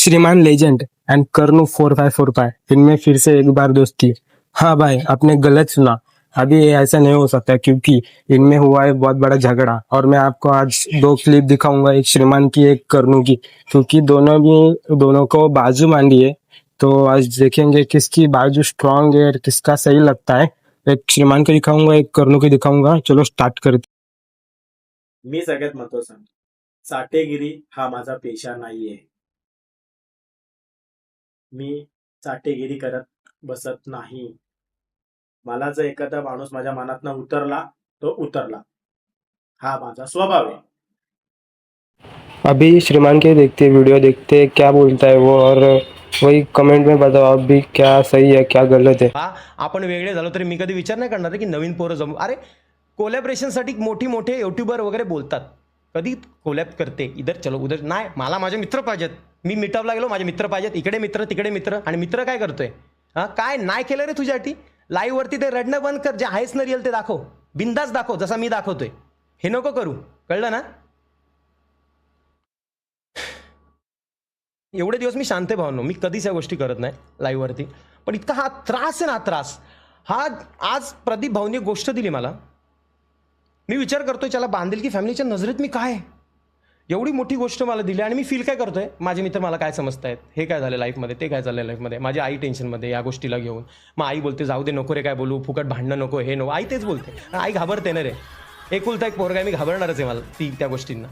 श्रीमान legend end करनू 4545 इनमें फिर से एक बार दोस्ती। हाँ भाई, आपने गलत सुना। अभी ये ऐसा नहीं हो सकता क्योंकि इनमें हुआ है बहुत बड़ा झगड़ा। और मैं आपको आज दो क्लिप दिखाऊंगा, एक श्रीमान की एक करनू की, क्योंकि दोनों को बाजू मांडी है। तो आज देखेंगे किसकी बाजू स्ट्रांग है और किसका सही लगता है। एक श्रीमान को दिखाऊंगा, एक करनू को दिखाऊंगा। चलो स्टार्ट करते। मी सगळ्यात महत्वाचं सांगतो, चाटेगिरी हा माझा पेशा नाहीये. मी चाटेगिरी करत बसत नाही. मला जर एखादा माणूस माझ्या मनातनं उतरला तो उतरला, हा माझा स्वभाव आहे. अभी श्रीमान के देखते वीडियो देखते क्या बोलता है वो, और वही कमेंट में बताओ आप भी क्या सही है क्या गलत है। हा आपण वेगळे झालो तरी मी कधी विचार नाही करणार की नवीन पोरं जमू. अरे कोलॅबरेशनसाठी मोठे युट्यूबर वगैरे बोलतात, कधी कोलॅब करते इधर चलो उधर नाही. मला माझे मित्र पाहिजेत. मी मीटअपला गेलो, माझे मित्र पाहिजेत. इकडे मित्र तिकडे मित्र. आणि मित्र काय करतोय? हा काय नाही केलं रे तुझ्यासाठी? लाईव्ह वरती ते रडणं बंद कर. जे आहेस ना रिअल ते दाखव. बिंदास दाखव जसा मी दाखवतोय. हे नको करू, कळलं ना? एवढे दिवस मी शांत आहे भावनो, मी कधीच या गोष्टी करत नाही लाईव्ह वरती. पण इतका हा त्रास आहे ना, त्रास हा. आज प्रदीप भाऊनी एक गोष्ट दिली मला. मी विचार करतोय त्याला बांधेल की फॅमिलीच्या नजरेत मी काय. एवढी मोठी गोष्ट मला दिली आणि मी फील काय करतोय, माझे मित्र मला काय समजतायत, हे काय झालं लाईफमध्ये, ते काय झालं लाईफमध्ये. माझी आई टेन्शनमध्ये या गोष्टीला घेऊन. मग आई बोलते जाऊ दे नको रे, काय बोलू, फुकट भांडणं नको, हे नको. आई तेच बोलते. आई घाबरते ना रे, एकुलता एक पोरगा आहे, मी घाबरणारच आहे मला त्या गोष्टींना.